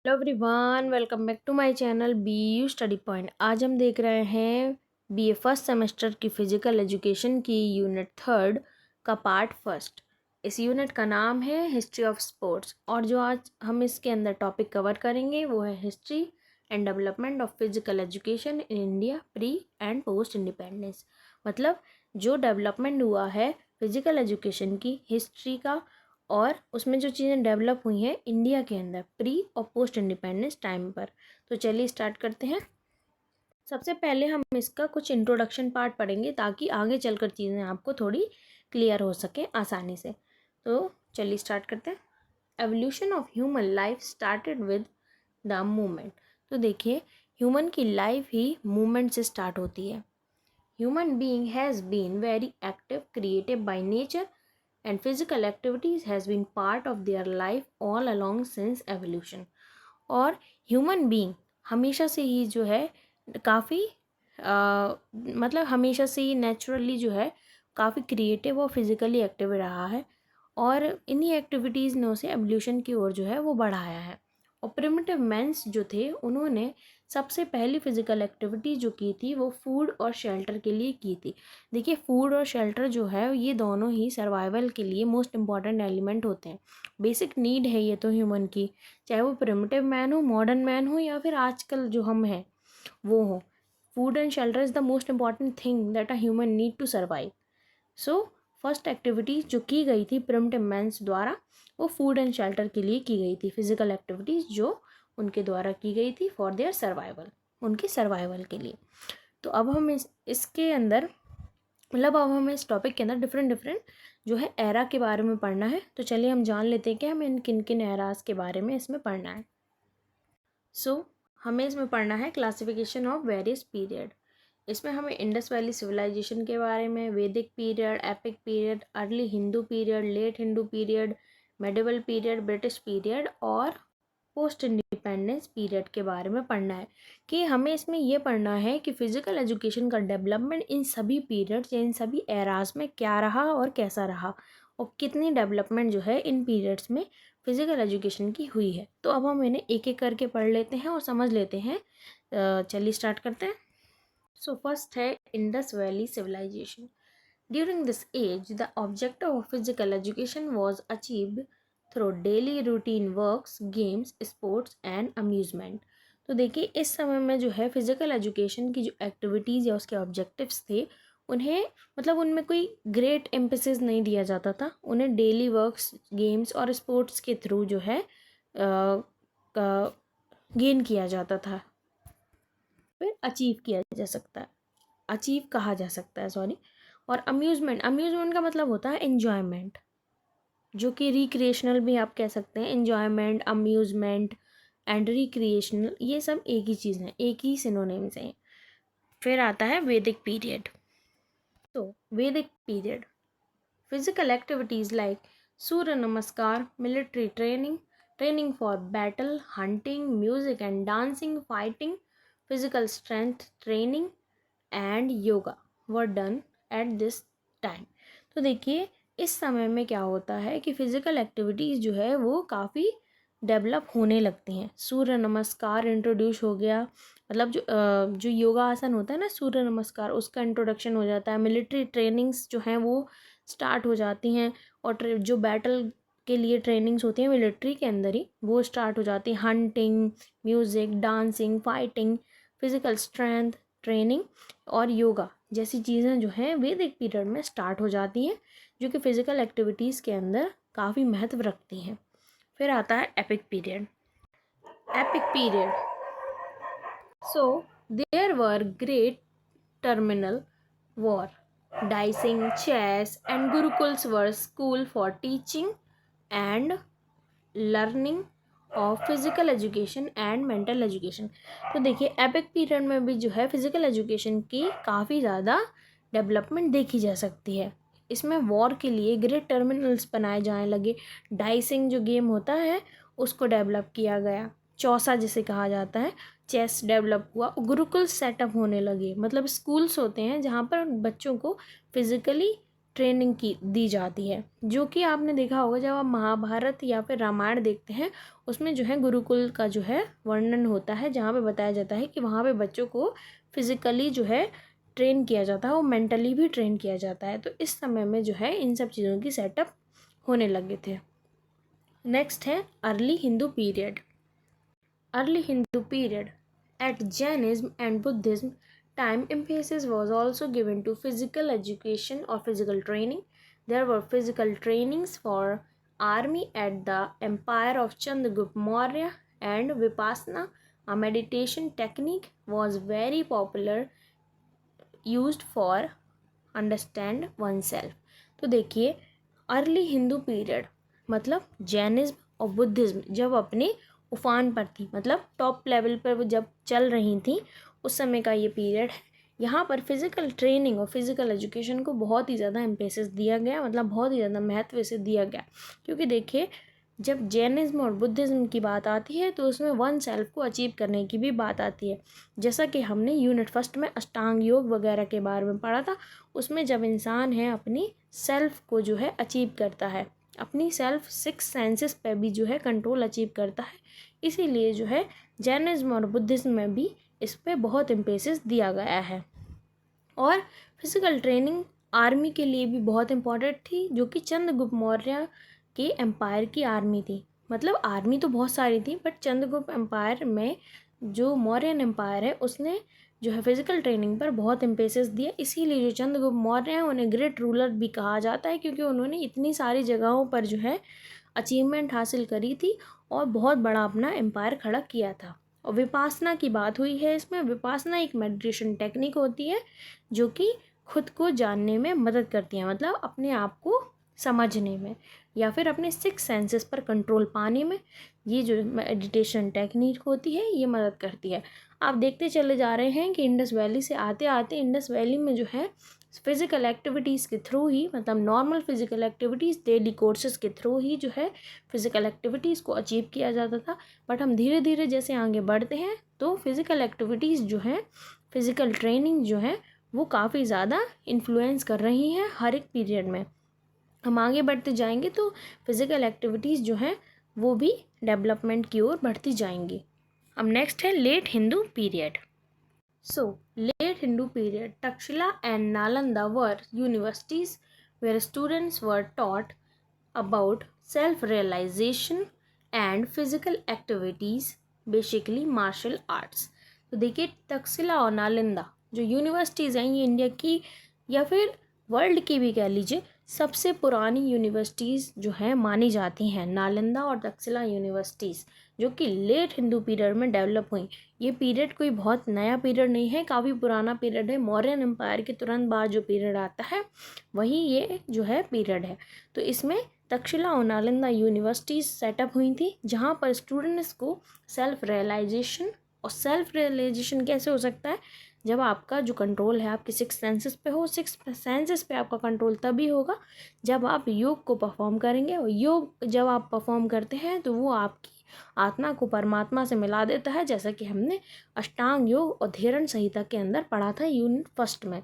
Hello everyone, welcome back to my channel B U study point. आज हम देख रहे हैं बीए फर्स्ट सेमेस्टर की फिजिकल एजुकेशन की यूनिट 3 का पार्ट फर्स्ट। इस यूनिट का नाम है हिस्ट्री ऑफ स्पोर्ट्स और जो आज हम इसके अंदर टॉपिक कवर करेंगे वो है history and development of physical education in India pre and post independence. मतलब जो डेवलपमेंट हुआ है फिजिकल एजुकेशन की हिस्ट्री का और उसमें जो चीज़ें डेवलप हुई हैं इंडिया के अंदर प्री और पोस्ट इंडिपेंडेंस टाइम पर। तो चलिए स्टार्ट करते हैं। सबसे पहले हम इसका कुछ इंट्रोडक्शन पार्ट पढ़ेंगे ताकि आगे चलकर चीज़ें आपको थोड़ी क्लियर हो सके आसानी से। तो चलिए स्टार्ट करते हैं। Evolution of human life started with the movement. तो देखिए, ह्यूमन की लाइफ ही मूवमेंट से स्टार्ट होती है। Human being has been very active, creative by nature and physical activities has been part of their life all along since evolution। और human being हमेशा से ही जो है काफ़ी मतलब हमेशा से ही नेचुरली जो है काफ़ी क्रिएटिव और फिज़िकली एक्टिव रहा है और इन्हीं एक्टिविटीज़ ने उसे एवोल्यूशन की ओर जो है वो बढ़ाया है। और प्रिमिटिव मैंस जो थे उन्होंने सबसे पहली फिज़िकल एक्टिविटी जो की थी वो फूड और शेल्टर के लिए की थी। देखिए, फूड और शेल्टर जो है ये दोनों ही सर्वाइवल के लिए मोस्ट इम्पॉर्टेंट एलिमेंट होते हैं। बेसिक नीड है ये तो ह्यूमन की, चाहे वो प्रिमिटिव मैन हो, मॉडर्न मैन हो या फिर आजकल जो हम हैं वो हो। Food and shelter is the most important thing that a human need to survive. So first activities जो की गई थी प्रिमिटिव मैंस द्वारा वो फूड एंड शेल्टर के लिए की गई थी। फिजिकल एक्टिविटीज़ जो उनके द्वारा की गई थी फॉर देयर सर्वाइवल, उनके सर्वाइवल के लिए। तो अब हम इसके अंदर मतलब अब हमें इस टॉपिक के अंदर डिफरेंट जो है एरा के बारे में पढ़ना है। तो चलिए हम जान लेते हैं कि हमें इन किन किन एराज के बारे में इसमें पढ़ना है। हमें इसमें पढ़ना है क्लासिफिकेशन ऑफ वेरियस पीरियड। इसमें हमें इंडस वैली सिविलाइजेशन के बारे में, Vedic period, epic period, early Hindu period, late Hindu period, medieval period, British period और पोस्ट इंडिपेंडेंस पीरियड के बारे में पढ़ना है। कि हमें इसमें यह पढ़ना है कि फिजिकल एजुकेशन का डेवलपमेंट इन सभी पीरियड्स या इन सभी एराज में क्या रहा और कैसा रहा और कितनी डेवलपमेंट जो है इन पीरियड्स में फिजिकल एजुकेशन की हुई है। तो अब हम इन्हें एक एक करके पढ़ लेते हैं और समझ लेते हैं। चलिए स्टार्ट करते हैं। सो फर्स्ट है Indus valley civilization. During this age the objective of physical education was achieved through daily routine works, games, sports and amusement. तो देखिए, इस समय में जो है फिजिकल एजुकेशन की जो एक्टिविटीज़ या उसके ऑब्जेक्टिव्स थे उन्हें मतलब उनमें कोई ग्रेट एम्फेसिस नहीं दिया जाता था। उन्हें डेली वर्क्स, गेम्स और स्पोर्ट्स के थ्रू जो है गेन किया जाता था, फिर अचीव किया जा सकता है, अचीव कहा जा सकता है, सॉरी। और अम्यूज़मेंट, अम्यूज़मेंट का मतलब होता है एन्जॉयमेंट, जो कि रिक्रिएशनल भी आप कह सकते हैं। एन्जॉयमेंट, अम्यूज़मेंट एंड रिक्रिएशनल ये सब एक ही चीज़ है, एक ही सिनोनिम्स हैं। फिर आता है वैदिक पीरियड। तो वैदिक पीरियड फिजिकल एक्टिविटीज़ लाइक सूर्य नमस्कार, military training, training for battle, hunting, music and dancing, fighting, physical strength training and yoga were done at this time. तो देखिए, इस समय में क्या होता है कि फिजिकल एक्टिविटीज़ जो है वो काफ़ी डेवलप होने लगती हैं। सूर्य नमस्कार इंट्रोड्यूस हो गया, मतलब जो योगा आसन होता है ना सूर्य नमस्कार, उसका इंट्रोडक्शन हो जाता है। मिलिट्री ट्रेनिंग्स जो हैं वो स्टार्ट हो जाती हैं और जो बैटल के लिए ट्रेनिंग्स होती हैं मिलिट्री के अंदर ही वो स्टार्ट हो जाती हैं। Hunting, music, dancing, fighting, physical strength training और योगा जैसी चीज़ें जो हैं वैदिक पीरियड में स्टार्ट हो जाती हैं, जो कि फ़िज़िकल एक्टिविटीज़ के अंदर काफ़ी महत्व रखती हैं। फिर आता है epic period. Epic period, so there were great terminal war, dicing, chess and gurukuls were school for teaching and learning of physical education and mental education. तो देखिए, एपिक पीरियड में भी जो है फिज़िकल एजुकेशन की काफ़ी ज़्यादा डेवलपमेंट देखी जा सकती है। इसमें वॉर के लिए ग्रेट टर्मिनल्स बनाए जाने लगे, डाइसिंग जो गेम होता है उसको डेवलप किया गया, चौसा जिसे कहा जाता है, चेस डेवलप हुआ, गुरुकुल सेटअप होने लगे। मतलब स्कूल्स होते हैं जहाँ पर बच्चों को फिज़िकली ट्रेनिंग की दी जाती है, जो कि आपने देखा होगा जब आप महाभारत या फिर रामायण देखते हैं, उसमें जो है गुरुकुल का जो है वर्णन होता है, जहाँ पे बताया जाता है कि वहाँ पे बच्चों को फिज़िकली जो है ट्रेन किया जाता है और मेंटली भी ट्रेन किया जाता है। तो इस समय में जो है इन सब चीज़ों की सेटअप होने लगे थे। नेक्स्ट है early Hindu period. Early Hindu period at Jainism and Buddhism time, emphasis was also given to physical education or physical training. There were physical trainings for army at the empire of Chandragupta Maurya, and Vipassana, a meditation technique, was very popular, used for understand oneself. तो देखिए early Hindu period मतलब Jainism और Buddhism जब अपने उफान पर थी, मतलब टॉप लेवल पर वो जब चल रही थी, उस समय का ये पीरियड है। यहाँ पर फिज़िकल ट्रेनिंग और फिज़िकल एजुकेशन को बहुत ही ज़्यादा एम्फेसिस दिया गया, मतलब बहुत ही ज़्यादा महत्व इसे दिया गया। क्योंकि देखिए जब जैनिज्म और बुद्धिज्म की बात आती है तो उसमें वन सेल्फ को अचीव करने की भी बात आती है। जैसा कि हमने यूनिट फर्स्ट में अष्टांग योग वगैरह के बारे में पढ़ा था, उसमें जब इंसान है अपनी सेल्फ को जो है अचीव करता है, अपनी सेल्फ सिक्स सेंसेस पे भी जो है कंट्रोल अचीव करता है। इसीलिए जो है जैनिज्म और बुद्धिज्म में भी इस पर बहुत एम्फेसिस दिया गया है। और फिज़िकल ट्रेनिंग आर्मी के लिए भी बहुत इम्पॉर्टेंट थी, जो कि चंद्रगुप्त मौर्य के एम्पायर की आर्मी थी। मतलब आर्मी तो बहुत सारी थी, बट चंद्रगुप्त एम्पायर में जो मौर्यन एम्पायर है उसने जो है फिज़िकल ट्रेनिंग पर बहुत एम्फेसिस दिया। इसीलिए जो चंद्रगुप्त मौर्य हैं उन्हें ग्रेट रूलर भी कहा जाता है, क्योंकि उन्होंने इतनी सारी जगहों पर जो है अचीवमेंट हासिल करी थी और बहुत बड़ा अपना एम्पायर खड़ा किया था। और विपासना की बात हुई है इसमें। विपासना एक मेडिटेशन टेक्निक होती है जो कि खुद को जानने में मदद करती है, मतलब अपने आप को समझने में या फिर अपने सिक्स सेंसेस पर कंट्रोल पाने में ये जो मेडिटेशन टेक्निक होती है ये मदद करती है। आप देखते चले जा रहे हैं कि इंडस वैली से आते आते इंडस वैली में जो है फिज़िकल एक्टिविटीज़ के थ्रू ही, मतलब normal physical activities daily courses के थ्रू ही जो है फिज़िकल एक्टिविटीज़ को अचीव किया जाता था। बट हम धीरे धीरे जैसे आगे बढ़ते हैं तो फिज़िकल एक्टिविटीज़ जो है, फिज़िकल ट्रेनिंग जो है वो काफ़ी ज़्यादा इन्फ्लुएंस कर रही हैं हर एक पीरियड में। हम आगे बढ़ते जाएंगे तो फिज़िकल एक्टिविटीज़ जो हैं वो भी डेवलपमेंट की ओर बढ़ती जाएंगी। अब नेक्स्ट है late Hindu period. So, late Hindu period, Takshila and Nalanda were universities where students were taught about self-realization and physical activities, basically martial arts. तो देखिए तक्षशिला और नालंदा जो यूनिवर्सिटीज़ हैं ये इंडिया की या फिर वर्ल्ड की भी कह लीजिए सबसे पुरानी यूनिवर्सिटीज़ जो हैं मानी जाती हैं। नालंदा और तक्षशिला यूनिवर्सिटीज़ जो कि लेट हिंदू पीरियड में डेवलप हुई। ये पीरियड कोई बहुत नया पीरियड नहीं है, काफ़ी पुराना पीरियड है। मौर्यन एम्पायर के तुरंत बाद जो पीरियड आता है वही ये जो है पीरियड है। तो इसमें तक्षशिला और नालंदा यूनिवर्सिटीज़ सेटअप हुई थी, जहाँ पर स्टूडेंट्स को सेल्फ रियलाइजेशन, और सेल्फ रियलाइजेशन कैसे हो सकता है जब आपका जो कंट्रोल है आपके सिक्स सेंसेस पे हो। सिक्स सेंसेस पे आपका कंट्रोल तभी होगा जब आप योग को परफॉर्म करेंगे, और योग जब आप परफॉर्म करते हैं तो वो आपकी आत्मा को परमात्मा से मिला देता है, जैसा कि हमने अष्टांग योग और धीरण संहिता के अंदर पढ़ा था यूनिट फर्स्ट में।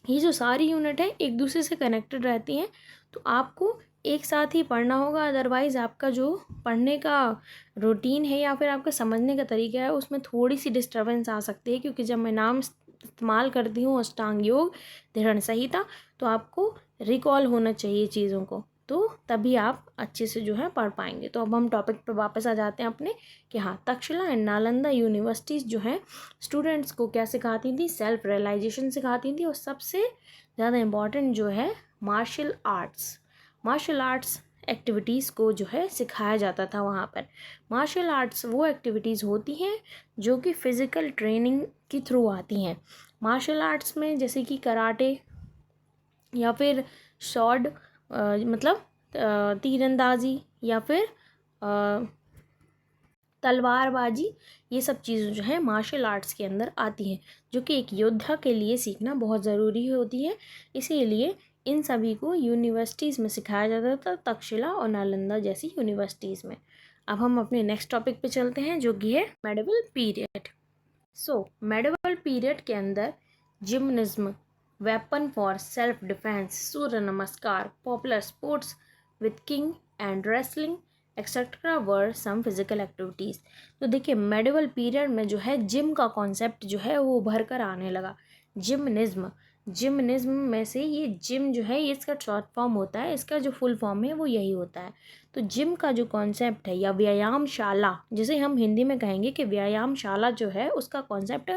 ये जो सारी यूनिट है एक दूसरे से कनेक्टेड रहती हैं, तो आपको एक साथ ही पढ़ना होगा, अदरवाइज़ आपका जो पढ़ने का रूटीन है या फिर आपका समझने का तरीका है उसमें थोड़ी सी डिस्टर्बेंस आ सकती है। क्योंकि जब मैं नाम इस्तेमाल करती हूँ अष्टांग योग धीरण संहिता तो आपको रिकॉल होना चाहिए चीज़ों को, तो तभी आप अच्छे से जो है पढ़ पाएंगे। तो अब हम टॉपिक पर वापस आ जाते हैं अपने कि हाँ तक्षशिला एंड नालंदा यूनिवर्सिटीज़ जो हैं स्टूडेंट्स को क्या सिखाती थी, सेल्फ रियलाइजेशन सिखाती थी, और सबसे ज़्यादा इम्पॉर्टेंट जो है मार्शल आर्ट्स एक्टिविटीज़ को जो है सिखाया जाता था वहाँ पर। मार्शल आर्ट्स वो एक्टिविटीज़ होती हैं जो कि फ़िज़िकल ट्रेनिंग के थ्रू आती हैं। मार्शल आर्ट्स में जैसे कि कराटे या फिर शॉर्ट मतलब तीरंदाजी या फिर तलवारबाजी, ये सब चीज़ें जो है मार्शल आर्ट्स के अंदर आती हैं, जो कि एक योद्धा के लिए सीखना बहुत ज़रूरी होती है। इसीलिए इन सभी को यूनिवर्सिटीज़ में सिखाया जाता था, तक्षशिला और नालंदा जैसी यूनिवर्सिटीज़ में। अब हम अपने नेक्स्ट टॉपिक पे चलते हैं जो कि है मेडिवल पीरियड। सो मेडिवल पीरियड के अंदर जिम्निज्म weapon for self defense, सूर्य नमस्कार, popular sports with king and wrestling etcetera were some physical activities. तो देखिए मेडिवल पीरियड में जो है जिम का कॉन्सेप्ट जो है वो उभर कर आने लगा। जिमनिज्म में से ये जिम जो है ये इसका शॉर्ट फॉर्म होता है, इसका जो फुल फॉर्म है वो यही होता है। तो जिम का जो कॉन्सेप्ट है या व्यायामशाला जिसे हम हिंदी में कहेंगे कि व्यायामशाला जो है उसका कॉन्सेप्ट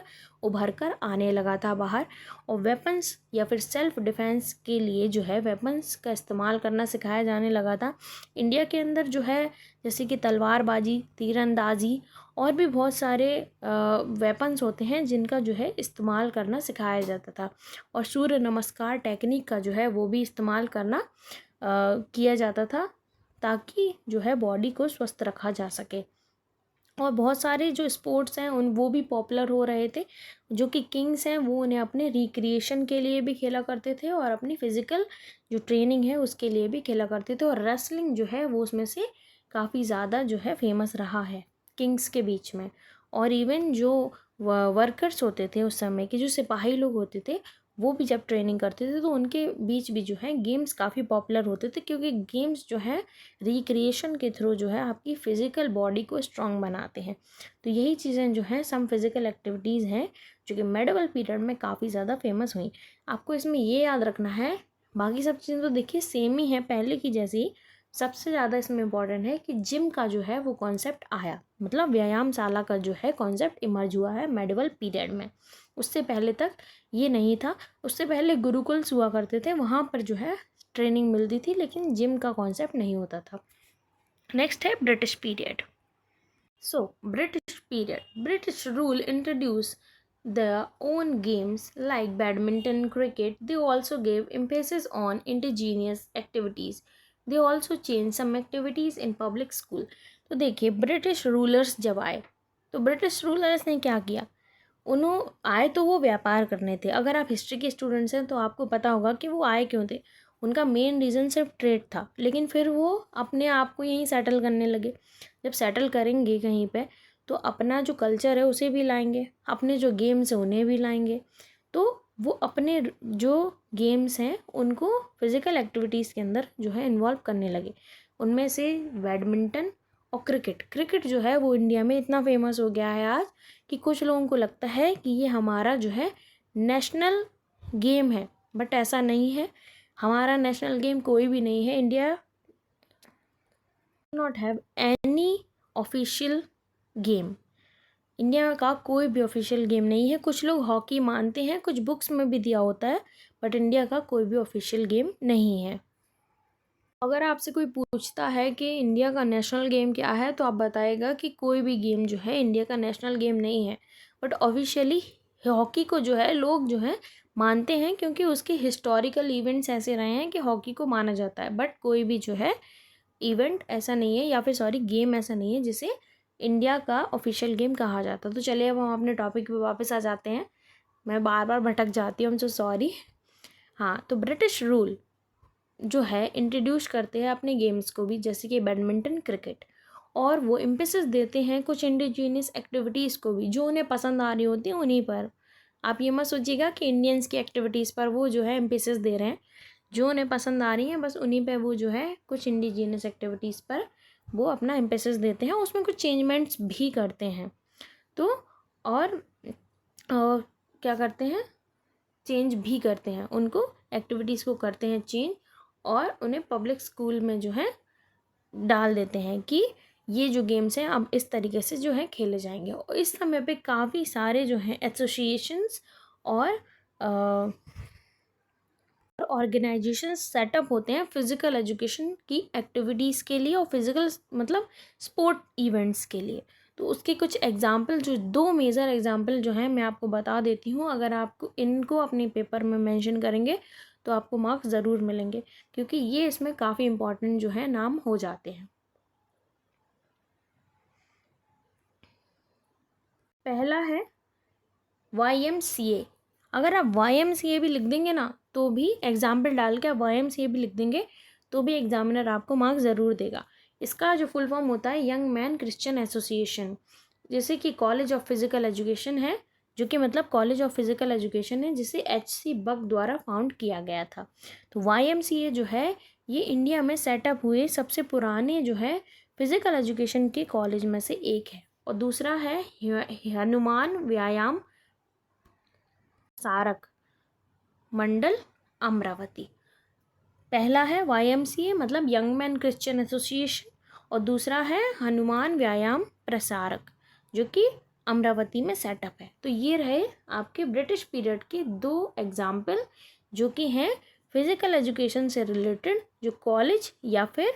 उभर कर आने लगा था बाहर। और वेपन्स या फिर सेल्फ डिफेंस के लिए जो है वेपन्स का इस्तेमाल करना सिखाया जाने लगा था। इंडिया के अंदर जो है जैसे कि तलवारबाजी, तीरंदाजी और भी बहुत सारे वेपन्स होते हैं जिनका जो है इस्तेमाल करना सिखाया जाता था। और सूर्य नमस्कार टेक्निक का जो है वो भी इस्तेमाल करना किया जाता था ताकि जो है बॉडी को स्वस्थ रखा जा सके। और बहुत सारे जो स्पोर्ट्स हैं वो भी पॉपुलर हो रहे थे। जो कि किंग्स हैं वो उन्हें अपने रिक्रिएशन के लिए भी खेला करते थे और अपनी फ़िज़िकल जो ट्रेनिंग है उसके लिए भी खेला करते थे। और रेसलिंग जो है वो उसमें से काफ़ी ज़्यादा जो है फेमस रहा है किंग्स के बीच में। और इवन जो वर्कर्स होते थे उस समय के जो सिपाही लोग होते थे वो भी जब ट्रेनिंग करते थे तो उनके बीच भी जो है गेम्स काफ़ी पॉपुलर होते थे, क्योंकि गेम्स जो है रिक्रिएशन के थ्रू जो है आपकी फ़िज़िकल बॉडी को स्ट्रॉन्ग बनाते हैं। तो यही चीज़ें जो हैं सम फिज़िकल एक्टिविटीज़ हैं जो कि मेडिवल पीरियड में काफ़ी ज़्यादा फेमस हुई। आपको इसमें ये याद रखना है, बाकी सब चीज़ें तो देखिए सेम ही हैं पहले की जैसी। सबसे ज़्यादा इसमें इम्पॉर्टेंट है कि जिम का जो है वो कॉन्सेप्ट आया, मतलब व्यायामशाला का जो है कॉन्सेप्ट इमर्ज हुआ है मेडिवल पीरियड में। उससे पहले तक ये नहीं था। उससे पहले गुरुकुल्स हुआ करते थे, वहाँ पर जो है ट्रेनिंग मिलती थी लेकिन जिम का कॉन्सेप्ट नहीं होता था। नेक्स्ट है British period. So British rule introduce their own games like badminton, cricket. They also gave emphasis on indigenous activities. They also changed some activities in public school. तो देखिए ब्रिटिश रूलर्स जब आए तो British rulers ने क्या किया, आए तो वो व्यापार करने थे। अगर आप हिस्ट्री के स्टूडेंट्स हैं तो आपको पता होगा कि वो आए क्यों थे। उनका मेन रीज़न सिर्फ ट्रेड था, लेकिन फिर वो अपने आप को यहीं सेटल करने लगे। जब सेटल करेंगे कहीं पे तो अपना जो कल्चर है उसे भी लाएंगे, अपने जो गेम्स हैं उन्हें भी लाएंगे। तो वो अपने जो गेम्स हैं उनको फिज़िकल एक्टिविटीज़ के अंदर जो है इन्वॉल्व करने लगे। उनमें से बैडमिंटन और क्रिकेट जो है वो इंडिया में इतना फेमस हो गया है आज कि कुछ लोगों को लगता है कि ये हमारा जो है नेशनल गेम है, बट ऐसा नहीं है। हमारा नेशनल गेम कोई भी नहीं है। India not have any official game. India का कोई भी ऑफिशियल गेम नहीं है। कुछ लोग हॉकी मानते हैं, कुछ बुक्स में भी दिया होता है, बट इंडिया का कोई भी ऑफिशियल गेम नहीं है। अगर आपसे कोई पूछता है कि इंडिया का नेशनल गेम क्या है तो आप बताएगा कि कोई भी गेम जो है इंडिया का नेशनल गेम नहीं है। बट ऑफिशियली हॉकी को जो है लोग जो है मानते हैं, क्योंकि उसके हिस्टोरिकल इवेंट्स ऐसे रहे हैं कि हॉकी को माना जाता है। बट कोई भी जो है इवेंट ऐसा नहीं है, या फिर सॉरी गेम ऐसा नहीं है जिसे इंडिया का ऑफिशियल गेम कहा जाता। तो चलिए अब हम अपने टॉपिक पे वापस आ जाते हैं। मैं बार बार भटक जाती हूँ, सो सॉरी। हाँ, तो ब्रिटिश रूल जो है इंट्रोड्यूस करते हैं अपने गेम्स को भी, जैसे कि बैडमिंटन, क्रिकेट। और वो एम्फेसिस देते हैं कुछ इंडिजिनियस एक्टिविटीज़ को भी जो उन्हें पसंद आ रही होती हैं उन्हीं पर। आप ये मत सोचिएगा कि इंडियंस की एक्टिविटीज़ पर वो जो है एम्फेसिस दे रहे हैं। जो उन्हें पसंद आ रही हैं बस उन्हीं पर वो जो है कुछ इंडिजिनियस एक्टिविटीज़ पर वो अपना एम्फेसिस देते हैं, उसमें कुछ चेंजमेंट्स भी करते हैं। तो और क्या करते हैं, चेंज भी करते हैं, उनको एक्टिविटीज़ को करते हैं चेंज, और उन्हें पब्लिक स्कूल में जो है डाल देते हैं कि ये जो गेम्स हैं अब इस तरीके से जो है खेले जाएंगे। और इस समय पे काफ़ी सारे जो हैं एसोसिएशंस और ऑर्गेनाइजेशन सेटअप होते हैं फिज़िकल एजुकेशन की एक्टिविटीज़ के लिए और फिज़िकल मतलब स्पोर्ट इवेंट्स के लिए। तो उसके कुछ एग्जाम्पल, जो दो मेजर एग्जाम्पल जो हैं मैं आपको बता देती हूँ। अगर आपको इनको अपने पेपर में मेंशन करेंगे तो आपको मार्क्स ज़रूर मिलेंगे, क्योंकि ये इसमें काफ़ी इम्पॉर्टेंट जो है नाम हो जाते हैं। पहला है YMCA। अगर आप YMCA भी लिख देंगे ना तो भी एग्जाम्पल डाल के आप YMCA भी लिख देंगे तो भी एग्जामिनर आपको मार्क्स ज़रूर देगा। इसका जो फुल फॉर्म होता है यंग मैन क्रिश्चियन एसोसिएशन। जैसे कि कॉलेज ऑफ फिज़िकल एजुकेशन है, जो कि मतलब कॉलेज ऑफ फिज़िकल एजुकेशन है, जिसे HC बक द्वारा फाउंड किया गया था। तो YMCA जो है ये इंडिया में सेटअप हुए सबसे पुराने जो है फिज़िकल एजुकेशन के कॉलेज में से एक है। और दूसरा है हनुमान व्यायाम प्रसारक मंडल अमरावती। पहला है YMCA मतलब यंग मैन क्रिश्चियन एसोसिएशन, और दूसरा है हनुमान व्यायाम प्रसारक जो कि अमरावती में सेटअप है। तो ये रहे आपके ब्रिटिश पीरियड के 2 एग्जाम्पल जो कि हैं फिज़िकल एजुकेशन से रिलेटेड, जो कॉलेज या फिर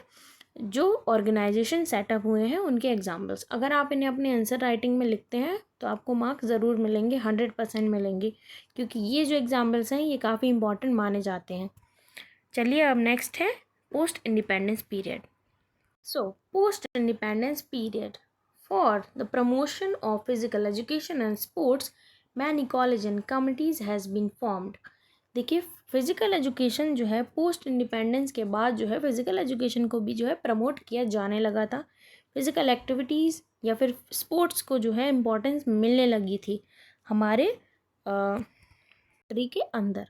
जो ऑर्गेनाइजेशन सेटअप हुए हैं उनके एग्जाम्पल्स। अगर आप इन्हें अपने आंसर राइटिंग में लिखते हैं तो आपको मार्क्स ज़रूर मिलेंगे, 100% मिलेंगे, क्योंकि ये जो एग्जाम्पल्स हैं ये काफ़ी इंपॉर्टेंट माने जाते हैं। चलिए अब नेक्स्ट है post independence period. So post independence period for the promotion of physical education and sports many college and committees has been formed. देखिए फिज़िकल एजुकेशन जो है पोस्ट इंडिपेंडेंस के बाद जो है फिज़िकल एजुकेशन को भी जो है प्रमोट किया जाने लगा था। फिज़िकल एक्टिविटीज़ या फिर स्पोर्ट्स को जो है इम्पोर्टेंस मिलने लगी थी हमारे कंट्री के अंदर।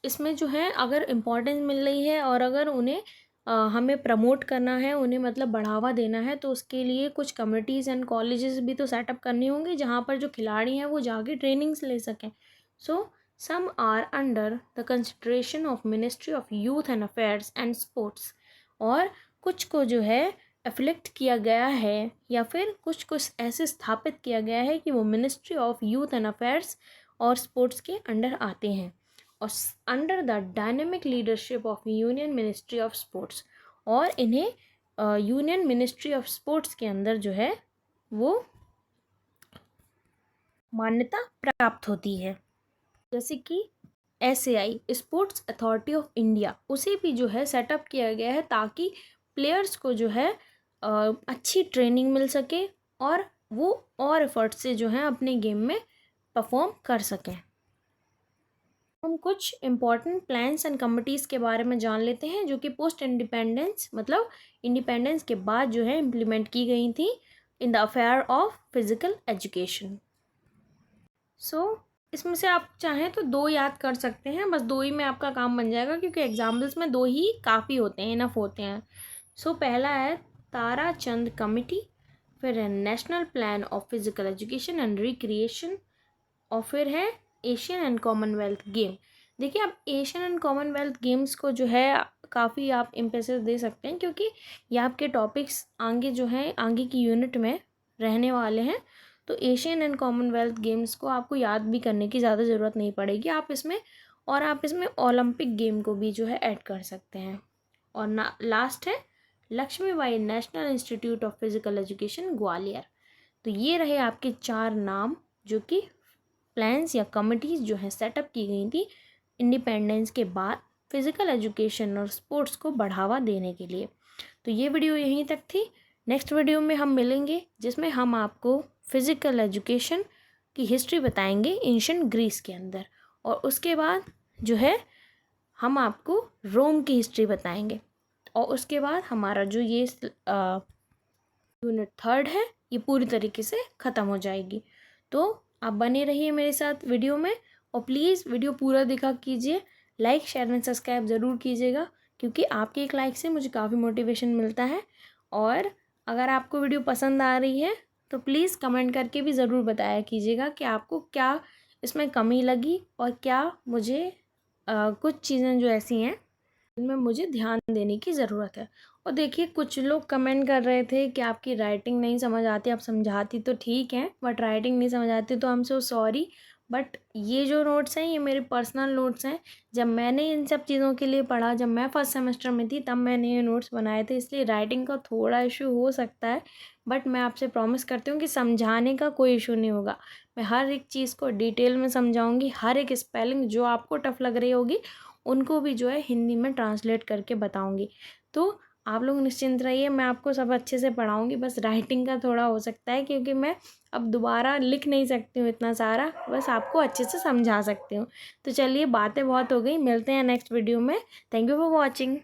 इसमें जो है अगर इम्पोर्टेंस मिल रही है और अगर उन्हें हमें प्रमोट करना है, उन्हें मतलब बढ़ावा देना है, तो उसके लिए कुछ कमिटीज़ एंड कॉलेजेस भी तो सेटअप करनी होंगी जहाँ पर जो खिलाड़ी हैं वो जाके ट्रेनिंग्स ले सकें। Some are under the consideration of ministry of youth and affairs and sports, और कुछ को जो है एफिलेक्ट किया गया है या फिर कुछ ऐसे स्थापित किया गया है कि वो ministry of youth and affairs और स्पोर्ट्स के अंडर आते हैं, और under the dynamic leadership of union ministry of sports, और इन्हें यूनियन मिनिस्ट्री ऑफ स्पोर्ट्स के अंदर जो है वो मान्यता प्राप्त होती है। जैसे कि SAI sports authority of India, उसे भी जो है सेटअप किया गया है ताकि प्लेयर्स को जो है अच्छी ट्रेनिंग मिल सके और वो और एफर्ट से जो है अपने गेम में परफॉर्म कर सकें। हम कुछ इम्पॉर्टेंट प्लान्स एंड कमिटीज़ के बारे में जान लेते हैं जो कि पोस्ट इंडिपेंडेंस मतलब इंडिपेंडेंस के बाद जो है इम्प्लीमेंट की गई थी in the affair of physical education. इसमें से आप चाहें तो 2 याद कर सकते हैं, बस 2 ही में आपका काम बन जाएगा क्योंकि एग्जाम्पल्स में 2 ही काफ़ी होते हैं, इनफ होते हैं। पहला है ताराचंद कमिटी, फिर है national plan of physical education and recreation, और फिर है एशियन एंड कॉमनवेल्थ गेम। देखिए आप एशियन एंड कॉमनवेल्थ गेम्स को जो है काफ़ी आप एम्फेसिस दे सकते हैं क्योंकि ये आपके टॉपिक्स आगे जो है आगे की यूनिट में रहने वाले हैं। तो एशियन एंड कॉमनवेल्थ गेम्स को आपको याद भी करने की ज़्यादा ज़रूरत नहीं पड़ेगी, आप इसमें ओलंपिक गेम को भी जो है ऐड कर सकते हैं। और लास्ट है Laxmibai national institute of physical education Gwalior. तो ये रहे आपके 4 नाम जो कि प्लान्स या कमिटीज़ जो हैं सेटअप की गई थी इंडिपेंडेंस के बाद फिज़िकल एजुकेशन और स्पोर्ट्स को बढ़ावा देने के लिए। तो ये वीडियो यहीं तक थी। नेक्स्ट वीडियो में हम मिलेंगे जिसमें हम आपको फिज़िकल एजुकेशन की हिस्ट्री बताएंगे एंशिएंट ग्रीस के अंदर, और उसके बाद जो है हम आपको रोम की हिस्ट्री बताएंगे, और उसके बाद हमारा जो ये यूनिट 3 है ये पूरी तरीके से ख़त्म हो जाएगी। तो आप बने रहिए मेरे साथ वीडियो में, और प्लीज़ वीडियो पूरा देखा कीजिए, लाइक शेयर एंड सब्सक्राइब ज़रूर कीजिएगा क्योंकि आपके एक लाइक से मुझे काफ़ी मोटिवेशन मिलता है। और अगर आपको वीडियो पसंद आ रही है तो प्लीज़ कमेंट करके भी ज़रूर बताया कीजिएगा कि आपको क्या इसमें कमी लगी और क्या मुझे कुछ चीज़ें जो ऐसी हैं जिनमें मुझे ध्यान देने की ज़रूरत है। और देखिए कुछ लोग कमेंट कर रहे थे कि आपकी राइटिंग नहीं समझ आती, आप समझाती तो ठीक है बट राइटिंग नहीं समझ आती, तो I am so sorry, but ये जो नोट्स हैं ये मेरे पर्सनल नोट्स हैं। जब मैंने इन सब चीज़ों के लिए पढ़ा, जब मैं फर्स्ट सेमेस्टर में थी तब मैंने ये नोट्स बनाए थे, इसलिए राइटिंग का थोड़ा इशू हो सकता है, बट मैं आपसे प्रॉमिस करती हूँ कि समझाने का कोई इशू नहीं होगा। मैं हर एक चीज़ को डिटेल में समझाऊँगी, हर एक स्पेलिंग जो आपको टफ लग रही होगी उनको भी जो है हिंदी में ट्रांसलेट करके बताऊँगी। तो आप लोग निश्चिंत रहिए, मैं आपको सब अच्छे से पढ़ाऊँगी, बस राइटिंग का थोड़ा हो सकता है क्योंकि मैं अब दोबारा लिख नहीं सकती हूँ इतना सारा, बस आपको अच्छे से समझा सकती हूँ। तो चलिए बातें बहुत हो गई, मिलते हैं नेक्स्ट वीडियो में। Thank you for watching.